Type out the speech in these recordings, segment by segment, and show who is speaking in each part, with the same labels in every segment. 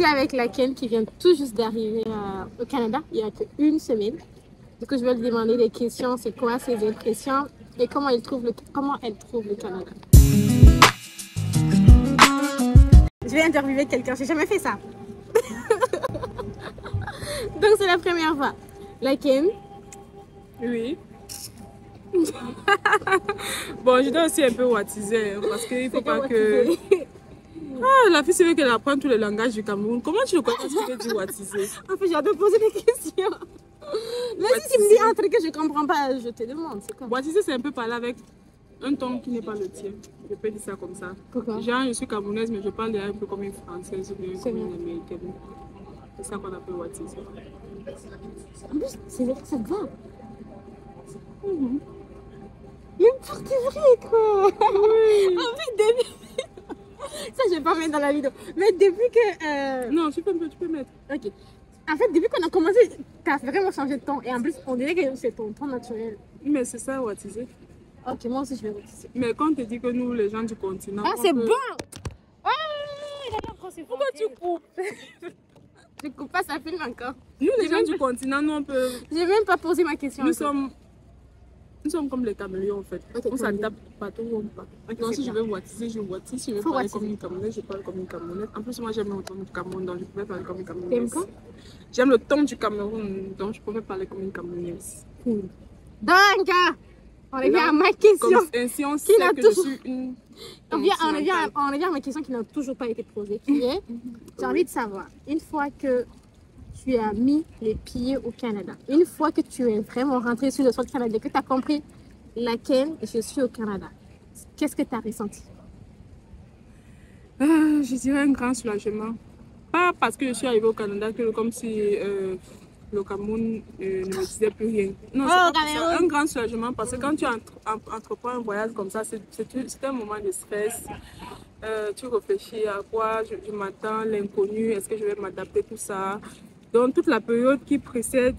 Speaker 1: J'étais avec la Ken qui vient tout juste d'arriver au Canada, il y a qu'une semaine. Du coup, je vais lui demander des questions, c'est quoi ses impressions et comment elle trouve le Canada. Je vais interviewer quelqu'un, j'ai jamais fait ça. Donc c'est la première fois. La Ken.
Speaker 2: Oui. Bon, je dois aussi un peu watiser parce qu'il ne faut pas que... Ah, la fille, c'est vrai qu'elle apprend tous les langages du Cameroun. Comment tu le connais si tu veux dire watiser?
Speaker 1: En fait, j'adore poser des questions. Vas-y, si tu me dis un truc que je ne comprends pas, je te demande. C'est quoi?
Speaker 2: Watiser, c'est un peu parler avec un ton qui n'est pas le tien. Je peux dire ça comme ça.
Speaker 1: Pourquoi?
Speaker 2: Genre, je suis camerounaise, mais je parle un peu comme une française ou bien comme une américaine. C'est ça qu'on appelle watiser.
Speaker 1: En plus, c'est vrai que ça te va. Mais pour de vrai, quoi. Oui. En fait, depuis... Ça, je vais pas mettre dans la vidéo. Mais depuis que...
Speaker 2: Non, tu peux mettre.
Speaker 1: Ok. En fait, depuis qu'on a commencé, t'as vraiment changé de ton. Et en plus, on dirait que c'est ton ton naturel.
Speaker 2: Mais c'est ça, watiser.
Speaker 1: Ok, moi aussi, je vais watiser.
Speaker 2: Mais quand on te dit que nous, les gens du continent...
Speaker 1: Ah, c'est bon!
Speaker 2: Pourquoi tu coupes?
Speaker 1: Je coupe pas, ça filme encore.
Speaker 2: Nous, les gens du continent, nous, on peut...
Speaker 1: J'ai même pas posé ma question.
Speaker 2: Nous sommes comme les caméléons en fait. Okay, on s'adapte partout où on part. Okay, donc si je veux watiser, je watise. Si je veux parler comme une Camerounaise, je parle comme une Camerounaise. En plus, moi j'aime le ton du Cameroun, donc je pouvais parler comme une Camerounaise.
Speaker 1: T'aimes quoi?
Speaker 2: J'aime le ton du Cameroun, donc je pouvais parler comme une Camerounaise.
Speaker 1: Cool. Donc, on revient à ma question.
Speaker 2: Ainsi, on sait que je suis une...
Speaker 1: On revient à ma question qui n'a toujours pas été posée, qui est, j'ai envie de savoir, une fois que tu as mis les pieds au Canada, une fois que tu es vraiment rentré sur le sol canadien, que tu as compris la Ken, je suis au Canada, qu'est-ce que tu as ressenti?
Speaker 2: Je dirais un grand soulagement. Pas parce que je suis arrivée au Canada, que comme si le Cameroun ne me disait plus rien. Non, c'est un grand soulagement parce que quand tu entreprends un voyage comme ça, c'est un moment de stress. Tu réfléchis à quoi je m'attends, l'inconnu, est-ce que je vais m'adapter, tout ça. Donc, toute la période qui précède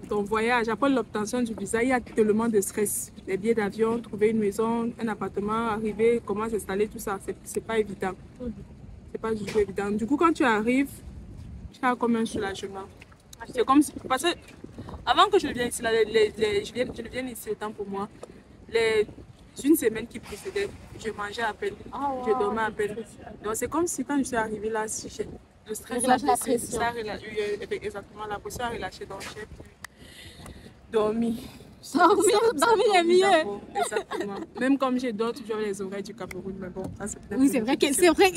Speaker 2: ton voyage, après l'obtention du visa, il y a tellement de stress. Les billets d'avion, trouver une maison, un appartement, arriver, comment s'installer, tout ça, c'est pas évident. C'est pas du tout évident. Du coup, quand tu arrives, tu as comme un soulagement. C'est comme si, parce que avant que je vienne ici, je viens ici le temps pour moi, une semaine qui précédait, je mangeais à peine, je dormais à peine. Donc, c'est comme si quand je suis arrivée là, si le stress, la pression, exactement, la pression a relâché, donc j'ai dormi.
Speaker 1: Dormir est mieux.
Speaker 2: Exactement. Même comme j'ai d'autres, toujours les oreilles du Cameroun, mais bon, ça c'est peut-être...
Speaker 1: Oui,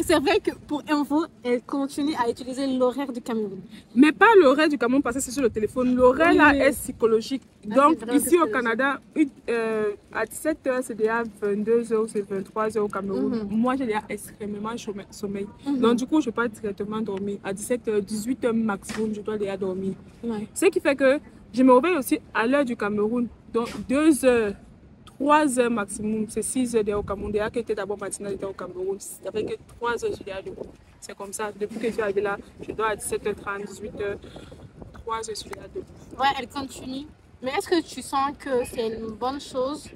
Speaker 1: c'est vrai que pour info, elle continue à utiliser l'horaire du Cameroun.
Speaker 2: Mais pas l'horaire du Cameroun parce que c'est sur le téléphone. L'horaire là est psychologique. Donc ici au Canada, à 17h, c'est déjà 22h, c'est 23h au Cameroun. Moi, j'ai déjà extrêmement sommeil. Donc du coup, je peux directement dormir. À 17h, 18h maximum, je dois déjà dormir. Ce qui fait que je me réveille aussi à l'heure du Cameroun. Donc 2h, 3h maximum, c'est 6h déjà au Cameroun. Déjà que j'étais d'abord matinale, j'étais au Cameroun. Ça fait que 3h, je suis déjà debout. C'est comme ça. Depuis que je suis arrivée là, je dois à 17h30, 18h, 3h, je suis déjà debout.
Speaker 1: Ouais, elle continue. Mais est-ce que tu sens que c'est une bonne chose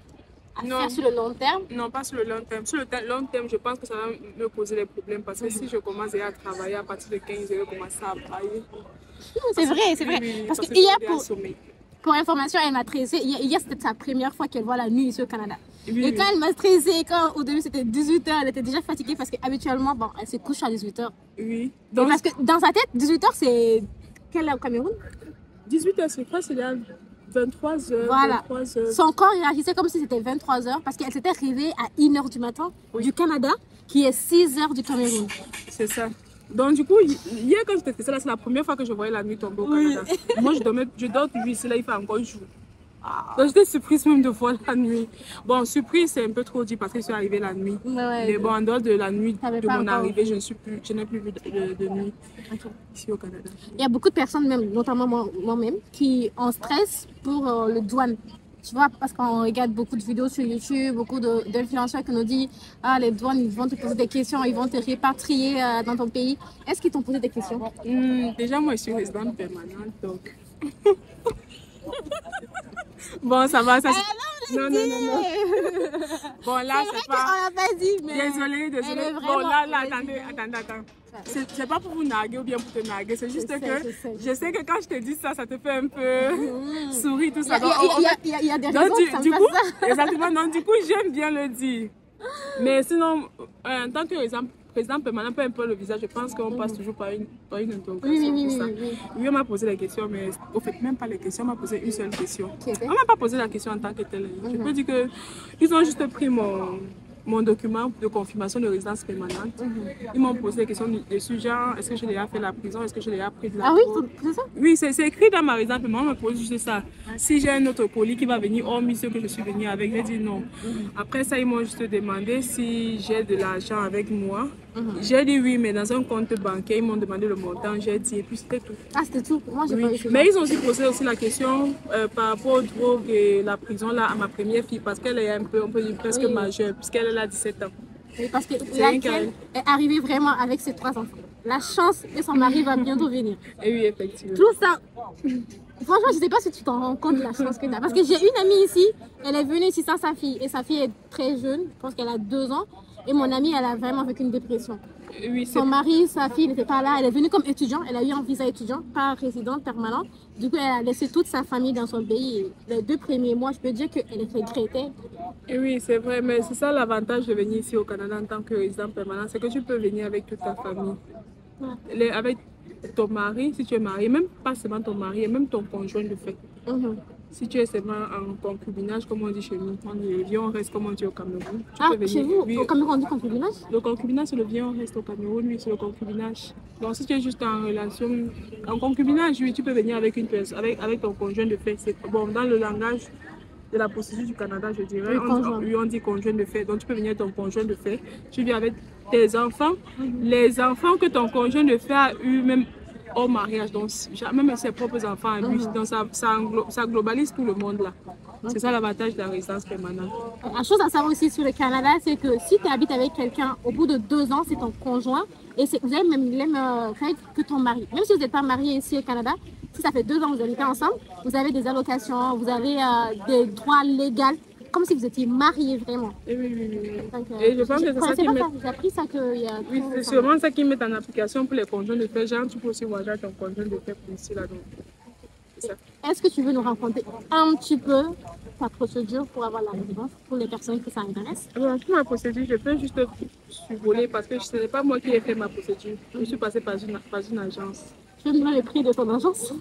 Speaker 1: à faire sur le long terme?
Speaker 2: Non, pas sur le long terme. Sur le long terme, je pense que ça va me poser des problèmes. Parce que si je commence déjà à travailler à partir de 15h, je vais commencer à brailler.
Speaker 1: C'est vrai, c'est vrai.
Speaker 2: Oui,
Speaker 1: parce que hier, pour information, elle m'a stressée. Hier, c'était sa première fois qu'elle voit la nuit ici au Canada. Oui, et quand elle m'a stressée, quand au début c'était 18h, elle était déjà fatiguée parce qu'habituellement, bon, elle se couche à 18h.
Speaker 2: Oui.
Speaker 1: Donc, parce que dans sa tête, 18h, c'est quelle heure au Cameroun?
Speaker 2: 18h, c'est quoi? C'est là 23h.
Speaker 1: Voilà.
Speaker 2: 23h.
Speaker 1: Son corps réagissait comme si c'était 23h parce qu'elle s'était réveillée à 1h du matin du Canada, qui est 6h du Cameroun.
Speaker 2: C'est ça. Donc du coup, hier quand j'étais stressée, c'est la première fois que je voyais la nuit tomber au Canada. Moi, je dors toujours ici, là il fait encore jour. Donc j'étais surprise même de voir la nuit. Bon, surprise c'est un peu trop dit parce que je suis arrivée la nuit. Mais bon, en dehors de la nuit, de mon arrivée, je n'ai plus vu de nuit ici au Canada.
Speaker 1: Il y a beaucoup de personnes, même, notamment moi-même, qui ont stress pour le douane. Tu vois, parce qu'on regarde beaucoup de vidéos sur YouTube, beaucoup d'influenceurs qui nous disent « Ah, les douanes, ils vont te poser des questions, ils vont te répatrier dans ton pays. » Est-ce qu'ils t'ont posé des questions?
Speaker 2: Déjà, moi, je suis résidente permanente, donc... Bon, ça va, ça... Non. Bon, là, c'est pas...
Speaker 1: On l'a pas dit, mais...
Speaker 2: Désolée. Bon, là, attendez. c'est pas pour vous narguer ou bien pour te narguer, c'est juste je sais que quand je te dis ça, ça te fait un peu sourire, tout ça.
Speaker 1: Il y a des raisons que ça me passe ça.
Speaker 2: Exactement, donc du coup, j'aime bien le dire. Mais sinon, en tant que président permanent, peu importe le visage, je pense qu'on passe toujours par une interrogation. Oui, on m'a posé la question, mais au fait, même pas les questions, on m'a posé une seule question. On m'a pas posé la question en tant que telle. Je peux dire qu'ils ont juste pris mon document de confirmation de résidence permanente. Ils m'ont posé des questions dessus, genre, est-ce que j'ai déjà fait la prison, est-ce que j'ai déjà pris de la drogue.
Speaker 1: C'est ça?
Speaker 2: Oui, c'est écrit dans ma résidence permanente, on me pose juste ça. Si j'ai un autre colis qui va venir, hormis ceux que je suis venue avec, j'ai dit non. Après ça, ils m'ont juste demandé si j'ai de l'argent avec moi. J'ai dit oui, mais dans un compte bancaire, ils m'ont demandé le montant, j'ai dit, et puis c'était tout.
Speaker 1: Ah, c'était tout? Moi, j'ai pas eu ça.
Speaker 2: Mais ils ont aussi posé aussi la question par rapport aux drogues et la prison là, à ma première fille, parce qu'elle est un peu, on peut dire presque majeure, puisqu'elle a 17 ans.
Speaker 1: Oui, parce que laquelle est arrivée vraiment avec ses 3 enfants. La chance que son mari va bientôt venir.
Speaker 2: Et oui, effectivement.
Speaker 1: Tout ça. Franchement, je ne sais pas si tu t'en rends compte de la chance que tu as. Parce que j'ai une amie ici, elle est venue ici sans sa fille. Et sa fille est très jeune, je pense qu'elle a 2 ans. Et mon amie, elle a vraiment vécu une dépression.
Speaker 2: Oui,
Speaker 1: son mari, sa fille n'était pas là. Elle est venue comme étudiant. Elle a eu un visa étudiant, pas résidente permanente. Du coup, elle a laissé toute sa famille dans son pays. Les 2 premiers mois, je peux dire qu'elle regrettait.
Speaker 2: Et oui, c'est vrai. Mais c'est ça l'avantage de venir ici au Canada en tant que résident permanent. C'est que tu peux venir avec toute ta famille. Avec ton mari, si tu es marié, même pas seulement ton mari, et même ton conjoint de fait. Si tu es seulement en concubinage, comme on dit chez nous, on dit le vieux on reste, comme on dit au Cameroun.
Speaker 1: Chez vous, au Cameroun, on dit concubinage?
Speaker 2: Le concubinage, c'est le vieux on reste au Cameroun, oui, c'est le concubinage. Donc si tu es juste en relation, en concubinage, oui, tu peux venir avec une personne, avec ton conjoint de fait. Bon, dans le langage de la procédure du Canada, je dirais, on dit conjoint de fait. Donc tu peux venir avec ton conjoint de fait, tu viens avec tes enfants, les enfants que ton conjoint de fait a eu même au mariage, donc même ses propres enfants à lui, donc ça globalise tout le monde là. C'est ça l'avantage de la résidence permanente.
Speaker 1: La chose à savoir aussi sur le Canada, c'est que si tu habites avec quelqu'un, au bout de 2 ans, c'est ton conjoint et vous avez même les mêmes règles que ton mari. Même si vous n'êtes pas marié ici au Canada, si ça fait 2 ans que vous habitez ensemble, vous avez des allocations, vous avez des droits légaux, comme si vous étiez mariés vraiment.
Speaker 2: Oui. Donc, et je pense que c'est ça qui met...
Speaker 1: J'ai appris ça qu'il y a...
Speaker 2: Oui, c'est sûrement ça qui met en application pour les conjoints de fait. Genre, tu peux aussi voyager avec ton conjoint de fait pour ici, là.
Speaker 1: Est-ce que tu veux nous raconter un petit peu ta procédure pour avoir la résidence, pour les personnes qui s'intéressent?
Speaker 2: Pour ma procédure, je peux juste survoler parce que ce n'est pas moi qui ai fait ma procédure. Je suis passée par une agence.
Speaker 1: Tu veux me donner le prix de ton agence?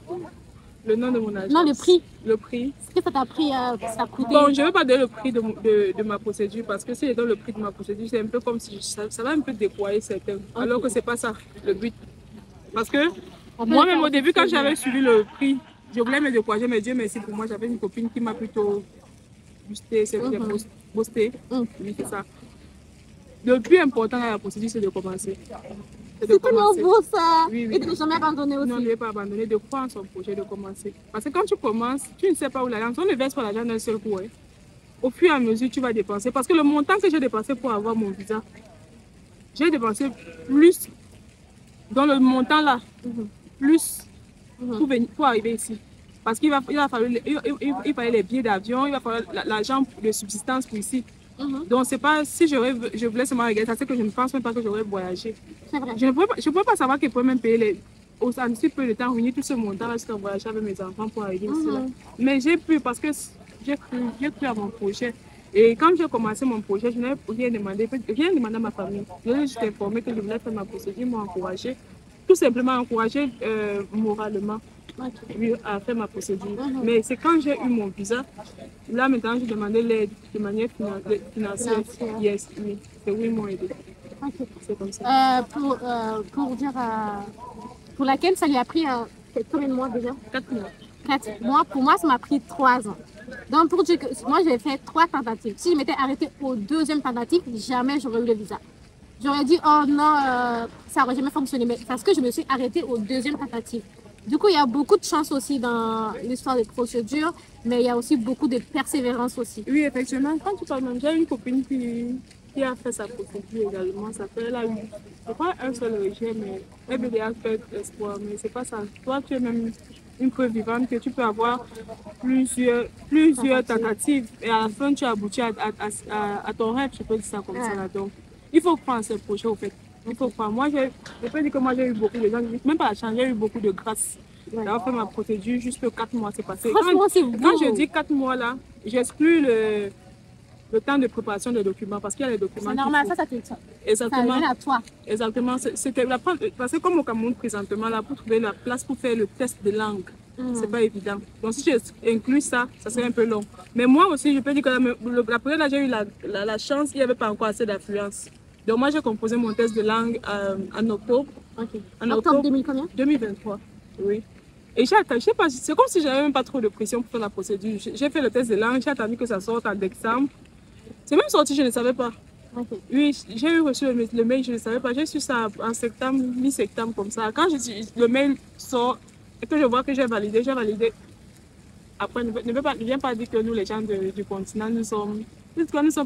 Speaker 2: Le nom de mon agence.
Speaker 1: Non, le prix.
Speaker 2: Le prix.
Speaker 1: Est-ce que ça t'a pris, ça a coûté?
Speaker 2: Bon, je ne veux pas donner le prix de ma procédure parce que si je donne le prix de ma procédure, c'est un peu comme si ça va un peu décoyer certains. Alors que ce n'est pas ça le but. Parce que moi-même au début, quand j'avais suivi le prix, je voulais me décourager, mais Dieu merci pour moi, j'avais une copine qui m'a plutôt boosté, boosté. Oui, c'est ça. Le plus important dans la procédure, c'est de commencer.
Speaker 1: C'est tellement beau ça.
Speaker 2: Oui.
Speaker 1: Et de ne jamais abandonner aussi.
Speaker 2: Non, ne pas abandonner, de croire en son projet, de commencer. Parce que quand tu commences, tu ne sais pas où l'argent, on ne verse pas l'argent d'un seul coup. Hein. Au fur et à mesure, tu vas dépenser. Parce que le montant que j'ai dépensé pour avoir mon visa, j'ai dépensé plus dans le montant là, plus pour arriver ici. Parce qu'il il fallait les billets d'avion, il va falloir l'argent de subsistance pour ici. Donc, c'est pas si je voulais seulement regarder ça, c'est que je ne pense même pas que j'aurais voyagé.
Speaker 1: C'est vrai.
Speaker 2: Je ne pouvais pas savoir qu'ils pouvaient même payer en si peu de temps, réunir tout ce montant-là jusqu'à voyager avec mes enfants pour arriver ici. Là. Mais j'ai pu parce que j'ai cru à mon projet. Et quand j'ai commencé mon projet, je n'ai rien demandé à ma famille. Je l'ai juste informé que je voulais faire ma procédure, ils m'ont encouragé. Tout simplement encouragé moralement. À faire ma procédure. Mais c'est quand j'ai eu mon visa, là maintenant je demandais l'aide de manière financière. Yes, oui. Et oui, ils m'ont aidé. C'est comme ça.
Speaker 1: Pour dire pour laquelle ça lui a pris combien de mois déjà?
Speaker 2: 4 mois.
Speaker 1: 4 mois. Pour moi, ça m'a pris 3 ans. Donc pour dire que moi j'ai fait 3 tentatives. Si je m'étais arrêtée au 2e tentative, jamais j'aurais eu le visa. J'aurais dit oh non, ça n'aurait jamais fonctionné. Mais parce que je me suis arrêtée au 2e tentative. Du coup, il y a beaucoup de chance aussi dans l'histoire des procédures, mais il y a aussi beaucoup de persévérance aussi.
Speaker 2: Oui, effectivement. Quand tu parles, j'ai une copine qui a fait sa procédure également. Ça fait, elle a eu, je crois, un seul rejet, mais elle veut déjà faire espoir. Mais c'est pas ça. Toi, tu es même une preuve vivante que tu peux avoir plusieurs tentatives et à la fin, tu aboutis à ton rêve. Je peux dire ça comme ça. Là. Donc, il faut prendre ce projet au fait. Il faut croire. Moi, je peux dire que moi, j'ai eu beaucoup de gens, même pas la chance, j'ai eu beaucoup de grâce. D'avoir fait ma procédure, juste 4 mois, c'est passé.
Speaker 1: Franchement, c'est beau.
Speaker 2: Quand je dis 4 mois là, j'exclus le temps de préparation des documents parce qu'il y a les documents.
Speaker 1: C'est normal, ça t'est ça.
Speaker 2: Exactement.
Speaker 1: Ça à toi.
Speaker 2: Exactement. C'était parce que comme au Cameroun présentement, là, pour trouver la place pour faire le test de langue, c'est pas évident. Donc si j'inclus ça, ça serait un peu long. Mais moi aussi, je peux dire que la première là, j'ai eu la chance, il n'y avait pas encore assez d'affluence. Donc moi, j'ai composé mon test de langue en octobre.
Speaker 1: En octobre
Speaker 2: 2023. Oui. Et j'ai attendu, je sais pas, c'est comme si j'avais même pas trop de pression pour faire la procédure. J'ai fait le test de langue, j'ai attendu que ça sorte en décembre. C'est même sorti, je ne savais pas. Oui, j'ai reçu le mail, je ne savais pas. J'ai su ça en septembre, mi-septembre comme ça. Quand le mail sort et que je vois que j'ai validé, après, ne viens pas dire que nous, les gens du continent, nous sommes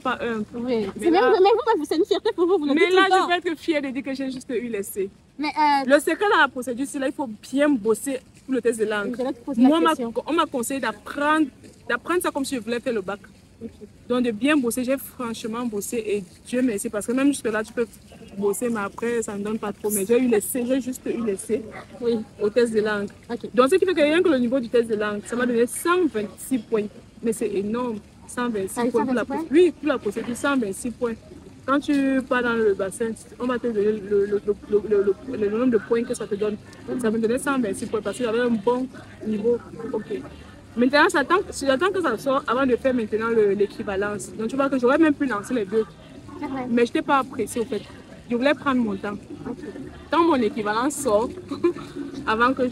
Speaker 2: pas un.
Speaker 1: Oui. Mais vous, c'est une fierté pour vous.
Speaker 2: Mais là, je peux être fière de dire que j'ai juste eu l'essai. Le secret dans la procédure, c'est là, il faut bien bosser pour le test de langue. Moi, on m'a conseillé d'apprendre ça comme si je voulais faire le bac. Donc de bien bosser, j'ai franchement bossé et Dieu merci parce que même jusque là tu peux bosser mais après ça ne donne pas trop. Mais j'ai juste eu l'essai au test de langue. Donc ce qui fait que rien que le niveau du test de langue, ça m'a donné 126 points. Mais c'est énorme, 126 points pour la procédure, 126 points. Quand tu pars dans le bassin, on va te donner le nombre de points que ça te donne. Ça me donnait 126 points parce que j'avais un bon niveau. Maintenant, j'attends que ça sorte avant de faire maintenant l'équivalence. Donc tu vois que j'aurais même pu lancer les deux. Mais je n'étais pas pressée au fait. Je voulais prendre mon temps. Quand mon équivalence sort, avant que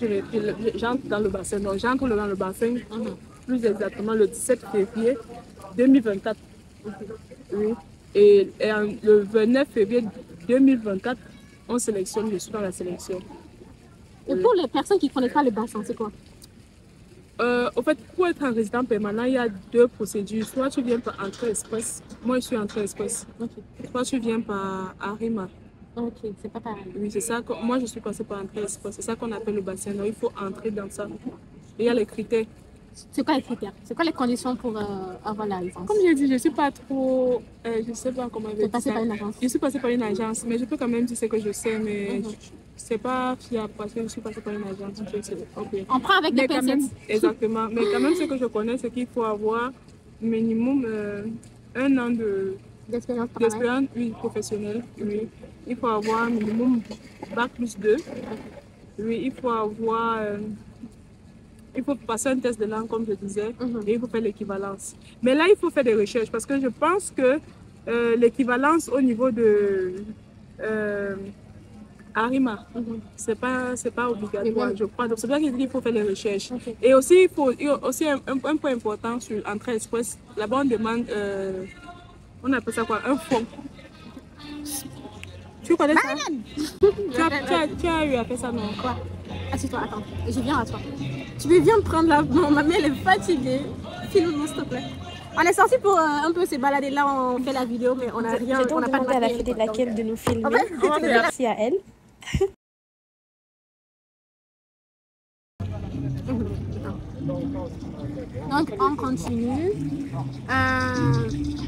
Speaker 2: j'entre dans le bassin, donc j'entre dans le bassin, plus exactement le 17 février 2024. Oui. Et le 29 février 2024, on sélectionne, je suis dans la sélection.
Speaker 1: Et pour les personnes qui ne connaissent pas le bassin, c'est quoi?
Speaker 2: Au fait, pour être un résident permanent, il y a 2 procédures. Soit tu viens par entrée express. Moi, je suis entrée express. Soit tu viens par Arima.
Speaker 1: C'est pas pareil.
Speaker 2: Oui, c'est ça. Moi, je suis passée par entrée express. C'est ça qu'on appelle le bassin. Donc, il faut entrer dans ça. Et il y a les critères.
Speaker 1: C'est quoi les critères? C'est quoi les conditions pour avoir la licence?
Speaker 2: Comme j'ai dit, je ne suis pas trop... je ne sais pas comment dire.
Speaker 1: Passée par une agence?
Speaker 2: Je suis passée par une agence, mais je peux quand même dire ce que je sais, mais c'est pas fiable parce que je suis passée par une agence.
Speaker 1: On prend avec des pincettes.
Speaker 2: Exactement. Mais quand même, ce que je connais, c'est qu'il faut avoir minimum 1 an d'expérience professionnelle. Oui. Il faut avoir minimum bac plus 2. Oui, il faut avoir... il faut passer un test de langue, comme je disais, et il faut faire l'équivalence. Mais là, il faut faire des recherches parce que je pense que l'équivalence au niveau de Arima, c'est pas obligatoire, je crois. Donc, c'est pour ça qu'il faut faire les recherches. Et aussi, il y a aussi un point important sur l'entrée express. Là-bas, on demande, on appelle ça quoi, un fonds. Tu connais ça? Tu as eu à faire ça, non?
Speaker 1: Quoi? Assieds-toi, attends, je viens à toi. Tu veux bien me prendre là? Non, ma mère elle est fatiguée. Filme-nous s'il te plaît. On est sorti pour un peu se balader là, on fait la vidéo, mais on n'a rien.
Speaker 3: On n'a pas demandé à la fille de laquelle de nous filmer. Merci à elle.
Speaker 1: Donc on continue.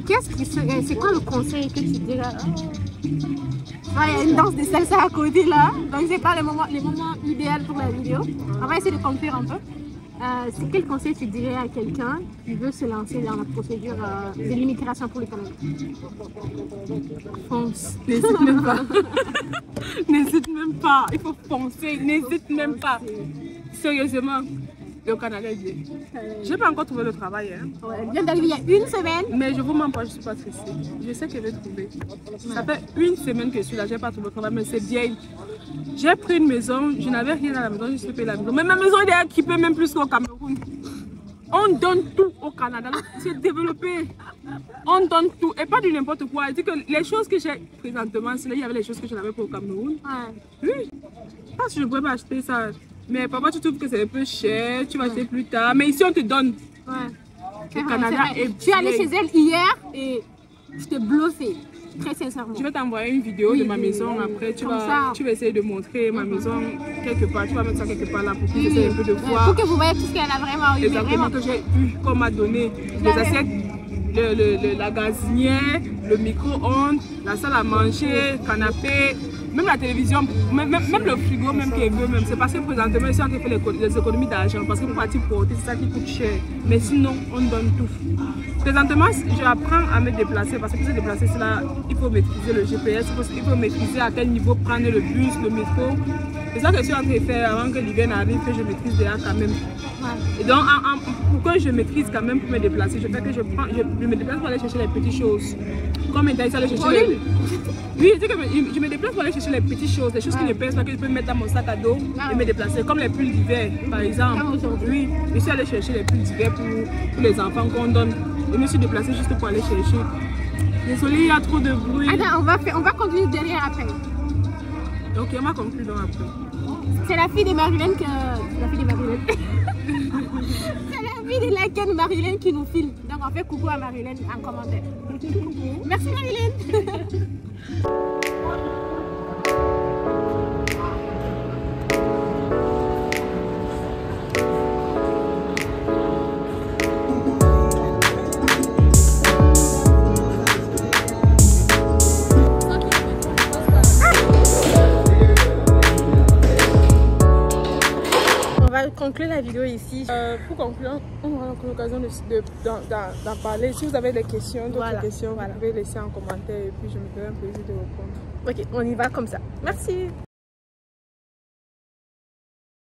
Speaker 1: C'est quoi le conseil que tu dirais? Il y a une danse de salsa à côté là, donc c'est pas les moments idéaux pour la vidéo. On va essayer de conclure un peu. C'est quel conseil tu dirais à quelqu'un qui veut se lancer dans la procédure de l'immigration pour le Canada?
Speaker 2: Fonce, n'hésite même pas. N'hésite même pas, il faut foncer, n'hésite même pas. Sérieusement, le Canada est bien. Je n'ai pas encore trouvé le travail.
Speaker 1: Elle vient d'arriver il y a 1 semaine.
Speaker 2: Mais je ne vous mens pas, je ne suis pas stressée. Je sais que je vais trouver. Ça fait 1 semaine que je suis là, je n'ai pas trouvé le travail, mais c'est bien. J'ai pris une maison, je n'avais rien à la maison, je suis payée la maison. Mais ma maison est équipée même plus qu'au Cameroun. On donne tout au Canada, c'est développé. On donne tout, et pas du n'importe quoi. Je dis que les choses que j'ai présentement, c'est là, il y avait les choses que je n'avais pas au Cameroun. Oui, parce que je ne pourrais pas acheter ça. Mais parfois tu trouves que c'est un peu cher, tu vas acheter plus tard. Mais ici on te donne. Le Canada est
Speaker 1: Je suis allée chez elle hier et je t'ai bluffé. Très sincèrement.
Speaker 2: Je vais t'envoyer une vidéo de ma maison. Après, tu vas essayer de montrer ma maison quelque part. Tu vas mettre ça quelque part là pour que j'essaie un peu de voir.
Speaker 1: Pour que vous voyez tout ce qu'elle a vraiment eu.
Speaker 2: Exactement, que j'ai eu, qu'on m'a donné. Les assiettes, la gazinière, le micro-ondes, la salle à manger, canapé, même la télévision, même le frigo, même qui est vieux, même. C'est parce que présentement, ici, on fait les économies d'argent. Parce que pour partir porter, c'est ça qui coûte cher. Mais sinon, on donne tout. Présentement, j'apprends à me déplacer. Parce que pour se déplacer, c'est là, il faut maîtriser le GPS. Il faut maîtriser à quel niveau prendre le bus, le métro. C'est ça que je suis en train de faire avant que l'hiver n'arrive, que je maîtrise déjà quand même. Et donc, pourquoi je maîtrise quand même pour me déplacer? Je fais que je me déplace pour aller chercher les petites choses. Comme il aller chercher les... Oui, je me déplace pour aller chercher les petites choses, les choses qui ne pèsent pas, que je peux mettre dans mon sac à dos et me déplacer. Comme les pulls d'hiver, par exemple. Oui, je suis allée chercher les pulls d'hiver pour les enfants qu'on donne. Je me suis déplacée juste pour aller chercher. Désolée, il y a trop de bruit.
Speaker 1: Attends, on va conclure derrière après.
Speaker 2: Ok, on va conclure donc après.
Speaker 1: C'est la fille de Marilyn que... La fille de Marilyn. C'est la fille de laquelle Marilyn qui nous filme. Donc on fait coucou à Marilyn en commentaire. Merci Marilyn.
Speaker 3: Conclure la vidéo ici.
Speaker 2: Pour conclure, on aura l'occasion d'en parler. Si vous avez des questions, d'autres questions, vous pouvez laisser en commentaire et puis je me ferai un plaisir de répondre.
Speaker 3: Ok, on y va comme ça. Merci.